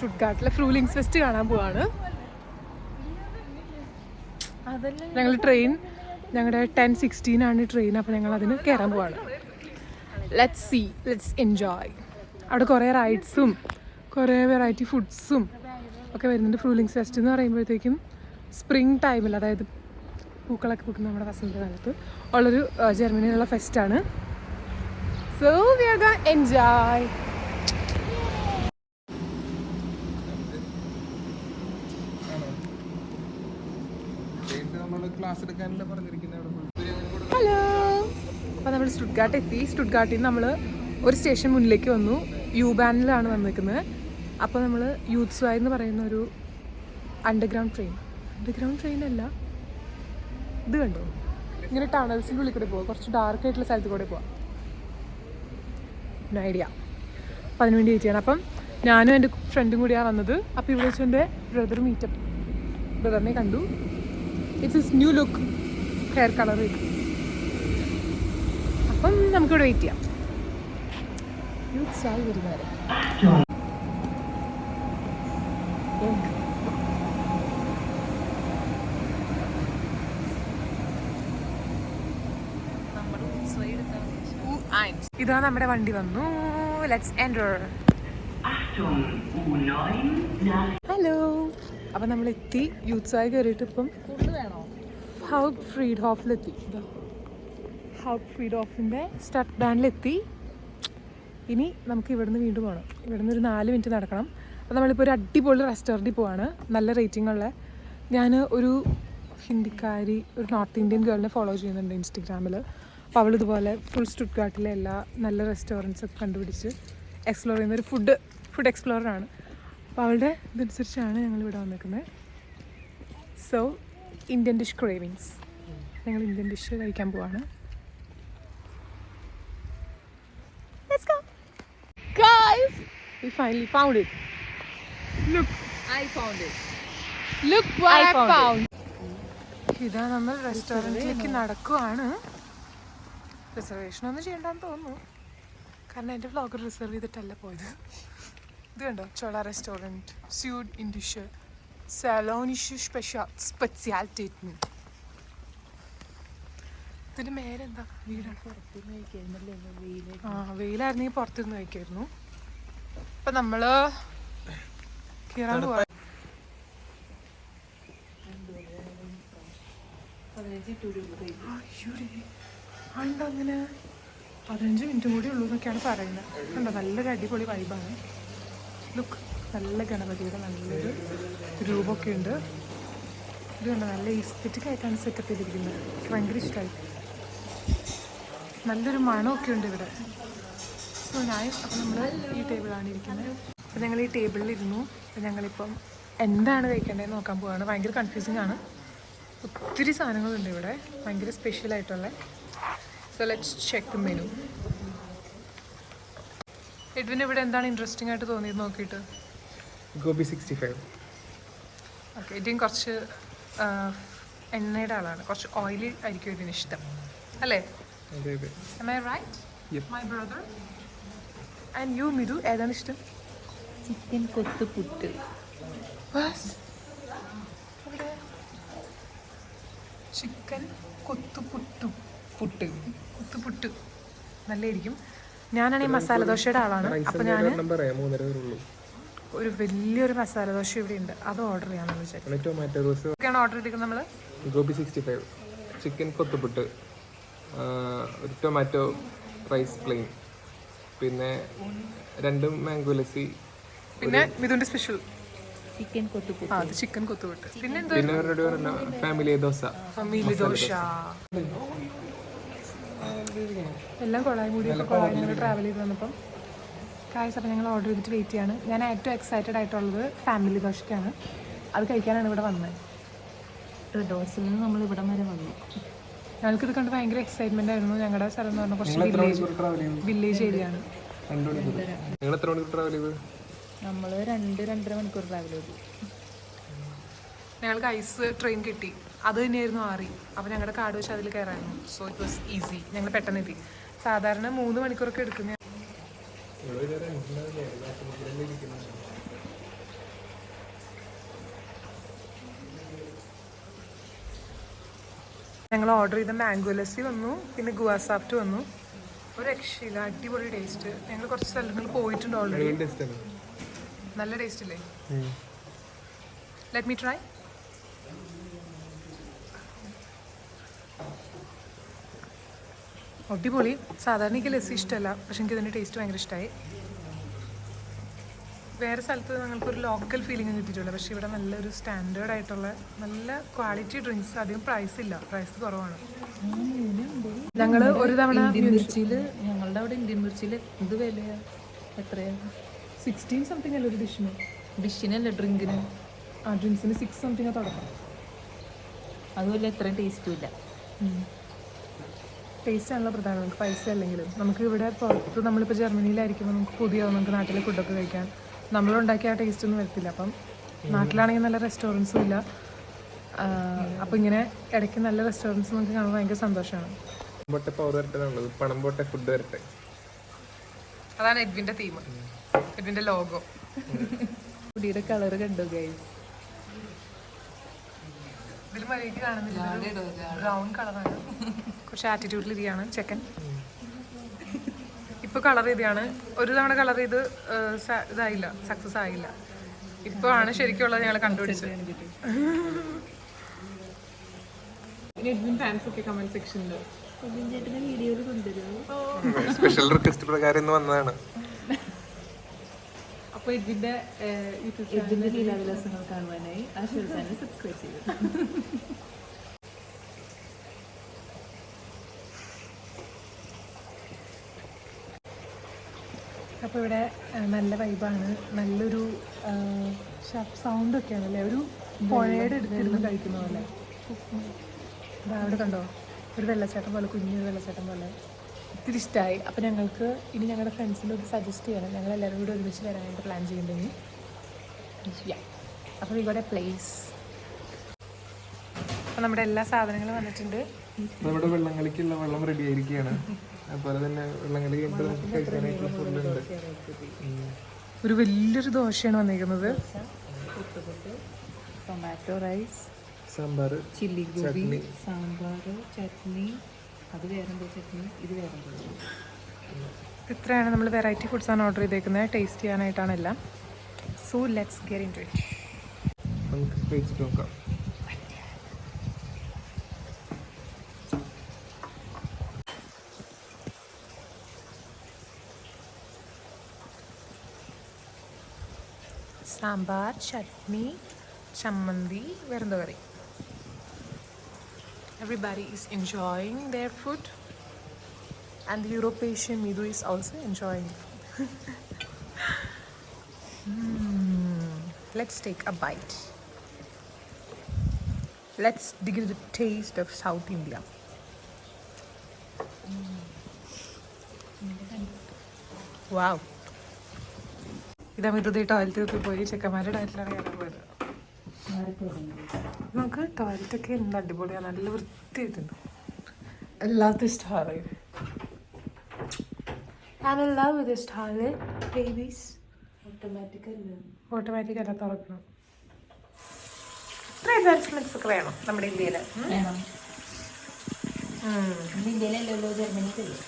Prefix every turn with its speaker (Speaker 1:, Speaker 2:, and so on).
Speaker 1: സ്റ്റുട്ട്ഗാർട്ടിലെ ഫ്രൂലിങ്സ് fest കാണാൻ പോവാണ്. ഞങ്ങൾ ട്രെയിൻ ഞങ്ങളുടെ 10:16 ട്രെയിൻ. അപ്പോൾ ഞങ്ങൾ അതിന് കയറാൻ പോവാണ്. Let's enjoy. അവിടെ കുറേ റൈഡ്സും കുറേ വെറൈറ്റി ഫുഡ്സും ഒക്കെ വരുന്നുണ്ട്. ഫ്രൂലിങ്സ് ഫെസ്റ്റ് എന്ന് പറയുമ്പോഴത്തേക്കും സ്പ്രിങ് ടൈമിൽ, അതായത് പൂക്കളൊക്കെ പൂക്കുന്ന നമ്മുടെ വസന്തകാലത്ത് ഉള്ളൊരു ജർമ്മനിയിലുള്ള ഫെസ്റ്റാണ്. So we are going enjoy. Hello. അപ്പോൾ നമ്മൾ സ്റ്റുട്ട്ഗാർട്ട് എത്തി. സ്റ്റുട്ട്ഗാർട്ടിൽ നിന്ന് നമ്മൾ ഒരു സ്റ്റേഷൻ മുന്നിലേക്ക് വന്നു. യു-ബാനിലാണ് വന്നിരിക്കുന്നത്. അപ്പോൾ നമ്മൾ യൂത്ത്സ്വായ് എന്ന് പറയുന്ന ഒരു അണ്ടർഗ്രൗണ്ട് ട്രെയിൻ അല്ല, ഇത് കണ്ടോ, ഇങ്ങനെ ടണൽസിൻ്റെ ഉള്ളിൽ കൂടെ പോവാം. കുറച്ച് ഡാർക്ക് ആയിട്ടുള്ള സ്ഥലത്ത് കൂടെ പോവാം. ഐഡിയ. അപ്പം അതിനുവേണ്ടി വെയിറ്റ് ചെയ്യണം. അപ്പം ഞാനും എൻ്റെ ഫ്രണ്ടും കൂടിയാണ് വന്നത്. അപ്പോൾ ഇവിടെ വെച്ച് എൻ്റെ ബ്രദറിനെ കണ്ടു. It's is new look hair colour. അപ്പം നമുക്കിവിടെ വെയിറ്റ് ചെയ്യാം. യൂത്ത്സ്വായ് വരുന്നവരെ. ഇതാ നമ്മുടെ വണ്ടി വന്നു. Let's enter. ഹലോ. അപ്പം നമ്മൾ എത്തി. യൂത്ത്സ്വായ് കയറിയിട്ട് ഇപ്പം ഹൗട്ട് ഫ്രീഡ്ഹോഫിലെത്തി. ഹൗട്ട് ഫ്രീഡ്ഹോഫിൻ്റെ സ്റ്റഡ്ബാൻഡിലെത്തി. ഇനി നമുക്ക് ഇവിടുന്ന് വീണ്ടും പോകണം. ഇവിടുന്ന് ഒരു 4 മിനിറ്റ് നടക്കണം. അപ്പോൾ നമ്മളിപ്പോൾ ഒരു അടിപൊളി റെസ്റ്റോറൻറ്റിൽ പോവാണ്. നല്ല റേറ്റിംഗ് ഉള്ള. ഞാൻ ഒരു ഹിന്ദിക്കാരി, ഒരു നോർത്ത് ഇന്ത്യൻ ഗേളിനെ ഫോളോ ചെയ്യുന്നുണ്ട് ഇൻസ്റ്റഗ്രാമിൽ. അപ്പോൾ അവളിതുപോലെ ഫുൾ സ്റ്റുട്ട്ഗാർട്ടിലെ എല്ലാ നല്ല റെസ്റ്റോറൻറ്റ്സ് ഒക്കെ കണ്ടുപിടിച്ച് എക്സ്പ്ലോർ ചെയ്യുന്ന ഒരു ഫുഡ് എക്സ്പ്ലോററാണ്. അപ്പോൾ അവളുടെ ഇതനുസരിച്ചാണ് ഞങ്ങളിവിടെ വന്നിരിക്കുന്നത്. So Indian dish cravings. ഞങ്ങൾ ഇന്ത്യൻ ഡിഷ് കഴിക്കാൻ പോവാണ്. Let's go. Guys, we finally found it. Look. I found it. Look what I found. ഇതാ നമ്മൾ റെസ്റ്റോറൻറ്റിലേക്ക് നടക്കുവാണ്. റിസർവേഷൻ ഒന്നും ചെയ്യണ്ടെന്ന് തോന്നുന്നു, കാരണം എൻ്റെ വ്ളോഗർ റിസർവ് ചെയ്തിട്ടല്ല പോയത്. ഇത് കണ്ടോ, ചോള റെസ്റ്റോറൻറ്റ്, സ്യൂഡ് ഇൻഡിഷ്, സലോണിഷ് സ്പെഷ്യാലിറ്റി. ഇതിൻ്റെ മേലെന്താ വീടാണ്. വെയിലായിരുന്നെങ്കിൽ പുറത്തിരുന്ന് കഴിക്കായിരുന്നു. അപ്പം നമ്മൾ കയറാൻ പോവാ. അങ്ങനെ 15 മിനിറ്റ് കൂടി ഉള്ളൂ എന്നൊക്കെയാണ് പറയുന്നത്. കണ്ടോ, നല്ലൊരു അടിപൊളി വൈബാണ്. ലുക്ക്, നല്ല ഗണപതിയുടെ നല്ലൊരു രൂപമൊക്കെ ഉണ്ട്. ഇത് കണ്ടോ, നല്ല ഈസ്തെറ്റിക് ആയിട്ടാണ് സെറ്റപ്പ് ചെയ്തിരിക്കുന്നത്. എനിക്ക് ഭയങ്കര ഇഷ്ടമായി. നല്ലൊരു മണമൊക്കെ ഉണ്ട് ഇവിടെ. So nice. അപ്പോൾ നമ്മൾ ഈ ടേബിളാണ് ഇരിക്കുന്നത്. അപ്പോൾ ഞങ്ങൾ ഈ ടേബിളിലിരുന്നു. അപ്പോൾ ഞങ്ങളിപ്പം എന്താണ് കഴിക്കേണ്ടതെന്ന് നോക്കാൻ പോവുകയാണ്. ഭയങ്കര കൺഫ്യൂസിങ് ആണ്. ഒത്തിരി സാധനങ്ങളുണ്ട് ഇവിടെ, ഭയങ്കര സ്പെഷ്യലായിട്ടുള്ള. So let's check the menu. Edwin ഇവിടെ എന്താണ് ഇൻട്രസ്റ്റിംഗ് ആയിട്ട് തോന്നിയത് നോക്കിയിട്ട്?
Speaker 2: ഗോബി 65.
Speaker 1: ഓക്കെ, എഡ്വിൻ കുറച്ച് എണ്ണയുടെ ആളാണ്. കുറച്ച് ഓയിലി ആയിരിക്കും ഇതിന് ഇഷ്ടം, അല്ലേ? Am I right?
Speaker 2: Yep.
Speaker 1: My brother. And you, Midu, ഏതാണ് ഇഷ്ടം?
Speaker 3: ചിക്കൻ കൊത്തുപുട്ട്.
Speaker 1: ചിക്കൻ കൊത്തുപുട്ട് നല്ലതായിരിക്കും. ഞാനാണെങ്കിൽ മസാല ദോശയുടെ ആളാണ്. അപ്പോൾ ഞാൻ ഒരു വലിയൊരു മസാല ദോശ ഇവിടെ ഉണ്ട്, അത് ഓർഡർ ചെയ്യാമെന്ന് വിചാരിച്ചു. ഒക്കെയാണ് ഓർഡർ ചെയ്തിരിക്കുന്നത് നമ്മൾ.
Speaker 2: ഗോബി 65, ചിക്കൻ കൊത്തുപുട്ട്, ഒരു ടൊമാറ്റോ റൈസ് പ്ലെയിൻ, പിന്നെ 2 മാംഗോ ലസ്സി,
Speaker 1: പിന്നെ മിഥുന്റെ സ്പെഷ്യൽ
Speaker 3: ചിക്കൻ കൊത്തുപുട്ട്.
Speaker 1: അത് ചിക്കൻ കൊത്തുപുട്ട്. പിന്നെ
Speaker 2: ഫാമിലി ദോശ.
Speaker 1: എല്ലാം കൊളായി കൂടി ഞങ്ങൾ ട്രാവൽ ചെയ്ത് വന്നപ്പം കായ്സ്. അപ്പം ഞങ്ങൾ ഓർഡർ ചെയ്തിട്ട് വെയിറ്റ് ചെയ്യാണ്. ഞാൻ ഏറ്റവും എക്സൈറ്റഡ് ആയിട്ടുള്ളത് ഫാമിലി ദോശയ്ക്കാണ്. അത് കഴിക്കാനാണ് ഇവിടെ വന്നത്.
Speaker 3: ദോശയിൽ നിന്ന് നമ്മൾ ഇവിടം വരെ വന്നു.
Speaker 1: ഞങ്ങൾക്കിത് കണ്ട് ഭയങ്കര എക്സൈറ്റ്മെന്റ് ആയിരുന്നു. ഞങ്ങളുടെ സ്ഥലം എന്ന് പറഞ്ഞാൽ കുറച്ച് വില്ലേജ് ഏരിയ ആണ്.
Speaker 3: നമ്മൾ 2-2.5 മണിക്കൂർ ട്രാവൽ ചെയ്തു.
Speaker 1: ഞങ്ങൾക്ക് ഐസ് ട്രെയിൻ കിട്ടി. അത് തന്നെയായിരുന്നു ആറി. അപ്പോൾ ഞങ്ങളുടെ കാർഡ് വെച്ച് അതിൽ കയറായിരുന്നു. So it was easy. ഞങ്ങൾ പെട്ടെന്ന് എത്തി. സാധാരണ 3 മണിക്കൂറൊക്കെ എടുക്കുന്ന ഞങ്ങൾ ഓർഡർ ചെയ്ത മാംഗോ ലസ്സി വന്നു, പിന്നെ ഗുവാസാഫ്റ്റ് വന്നു. ഒരു രക്ഷയില്ല, അടിപൊളി ടേസ്റ്റ്. ഞങ്ങൾ കുറച്ച് സ്ഥലങ്ങളിൽ പോയിട്ടുണ്ട് ഓൾറെഡി. നല്ല ടേസ്റ്റ് അല്ലേ? Let me try. അടിപൊളി. സാധാരണ എനിക്ക് ലസ്സി ഇഷ്ടമല്ല, പക്ഷെ എനിക്ക് ഇതിൻ്റെ ടേസ്റ്റ് ഭയങ്കര ഇഷ്ടമായി. വേറെ സ്ഥലത്ത് ഞങ്ങൾക്കൊരു ലോക്കൽ ഫീലിംഗ് കിട്ടിയിട്ടില്ല, പക്ഷേ ഇവിടെ നല്ലൊരു സ്റ്റാൻഡേർഡ് ആയിട്ടുള്ള നല്ല ക്വാളിറ്റി ഡ്രിങ്ക്സ്. അധികം പ്രൈസ് ഇല്ല, പ്രൈസ് കുറവാണ്. ഞങ്ങൾ ഒരു തവണ
Speaker 3: ഇന്ത്യൻ മിർച്ചിയിൽ, ഞങ്ങളുടെ അവിടെ ഇന്ത്യൻ മിർച്ചിയിൽ എന്ത് വിലയാ? എത്രയാണ്?
Speaker 1: 16 സംതിങ് അല്ല ഒരു ഡിഷിന്.
Speaker 3: ഡിഷിനല്ല, ഡ്രിങ്കിന്.
Speaker 1: ആ ഡ്രിങ്ക്സിന് 6 സംതിങ് തുടക്കം.
Speaker 3: അതുപോലെ എത്രയും ടേസ്റ്റും ഇല്ല.
Speaker 1: ടേസ്റ്റ് ആണല്ലോ പ്രധാനം, നമുക്ക് പൈസ അല്ലെങ്കിലും. നമുക്ക് ഇവിടെ പുറത്ത്, നമ്മളിപ്പോൾ ജർമ്മനിയിലായിരിക്കുമ്പോൾ നമുക്ക് പുതിയ നമുക്ക് നാട്ടിലെ ഫുഡൊക്കെ കഴിക്കാൻ നമ്മളുണ്ടാക്കിയ ആ ടേസ്റ്റ് ഒന്നും വരത്തില്ല. അപ്പം നാട്ടിലാണെങ്കിൽ നല്ല റെസ്റ്റോറൻറ്റ്സും ഇല്ല. അപ്പോൾ ഇങ്ങനെ ഇടയ്ക്ക് നല്ല റെസ്റ്റോറൻറ്റ്സ് നമുക്ക് കാണുമ്പോൾ ഭയങ്കര സന്തോഷമാണ്.
Speaker 2: പണം പോട്ടെ ഫുഡ് വരട്ടെ.
Speaker 1: അതാണ് എഡ്വിൻ്റെ തീം, എഡ്വിൻ്റെ ലോഗോ.
Speaker 3: മുടിയുടെ കളർ കണ്ടോ ഗൈസ്?
Speaker 1: ഇതിൽ മര്യാദയ്ക്ക് കാണുന്നില്ല, ബ്രൗൺ കളറാണ്. കുറച്ച് ആറ്റിറ്റ്യൂഡിലിരിക്കുകയാണ് ചെക്കൻ. ഇപ്പോൾ കളർ ചെയ്താണ്. ഒരു തവണ കളർ ചെയ്ത് ഇതായില്ല, സക്സസ് ആയില്ല. ഇപ്പോൾ ആണ് ശരിക്കുള്ളത് ഞങ്ങൾ കണ്ടുപിടിച്ചത്. ഫാൻസ് ഒക്കെ കമന്റ് സെക്ഷനിൽ
Speaker 3: വീഡിയോയിൽ കൊണ്ടുവരുമോ?
Speaker 2: സ്പെഷ്യൽ റിക്വസ്റ്റ് പ്രകാരം ഇന്ന് വന്നതാണ്.
Speaker 1: അപ്പോൾ ഇതിൻ്റെ
Speaker 3: ലീലാവിലാസങ്ങൾ കാണുവാനായി ആ ചാനൽ സബ്സ്ക്രൈബ് ചെയ്തു.
Speaker 1: അപ്പോൾ ഇവിടെ നല്ല വൈബാണ്, നല്ലൊരു സൗണ്ടൊക്കെയാണ് അല്ലേ, ഒരു പുഴയുടെ അടുത്തിരുന്ന് കഴിക്കുന്ന പോലെ. അവിടെ കണ്ടോ ഒരു വെള്ളച്ചാട്ടം പോലെ, കുഞ്ഞൊരു വെള്ളച്ചാട്ടം പോലെ. ഒത്തിരി ഇഷ്ടമായി. അപ്പോൾ ഞങ്ങൾക്ക് ഇനി ഞങ്ങളുടെ ഫ്രണ്ട്സിനോട് സജസ്റ്റ് ചെയ്യണം, ഞങ്ങളെല്ലാവരും കൂടി ഒരുമിച്ച് വരാനായിട്ട് പ്ലാൻ ചെയ്യുന്നുണ്ടെങ്കിൽ. അപ്പോൾ ഇവിടെ പ്ലേസ്. അപ്പോൾ നമ്മുടെ എല്ലാ സാധനങ്ങളും വന്നിട്ടുണ്ട്.
Speaker 2: നമ്മുടെ വെള്ളംകളിക്കുള്ള വെള്ളം റെഡി ആയിരിക്കുകയാണ്. അതുപോലെ തന്നെ വെള്ളംകളി കഴിക്കാനായിട്ടുള്ള ഫുഡുണ്ട്.
Speaker 1: ഒരു വലിയൊരു ദോശയാണ് വന്നിരിക്കുന്നത്.
Speaker 3: Tomato rice,
Speaker 2: sambar,
Speaker 3: chilli gobi, sambar, chutney. അത് വേറെന്തോ ചട്നി, ഇത് വേറെന്തോ.
Speaker 1: ഇത്രയാണ് നമ്മൾ വെറൈറ്റി ഫുഡ്സാണ് ഓർഡർ ചെയ്തേക്കുന്നത്, ടേസ്റ്റ് ചെയ്യാനായിട്ടാണ് എല്ലാം. So let's get into it.
Speaker 2: നമുക്ക് കഴിച്ചിട്ട് നോക്കാം.
Speaker 1: സാമ്പാർ, ചട്നി, ചമ്മന്തി, വേറെന്തോ കറി. Everybody is enjoying their food, and the European Midu is also enjoying the food. Let's take a bite. Let's dig into the taste of South India. Wow. ഇതാ മിതു ടോയ്ലറ്റിൽ പോയി, ചെക്കന്മാരുടെ ടോയ്ലറ്റിലാണ് കയറാൻ പോയത്. നമുക്ക് ടോയ്ലറ്റൊക്കെ എന്ത് അടിപൊളിയാണ്, നല്ല വൃത്തിയായിട്ടുണ്ട്. എല്ലാത്തും ഇഷ്ടമാണ്. I'm in love with this toilet, babies. Automatic അല്ല, തുറക്കണം. ഇത്ര അഡ്വാൻസ്മെന്റ്സ് ഒക്കെ വേണം നമ്മുടെ ഇന്ത്യയിൽ.
Speaker 3: ഇന്ത്യയിലല്ലോ, ജർമ്മനിക്കല്ലേ.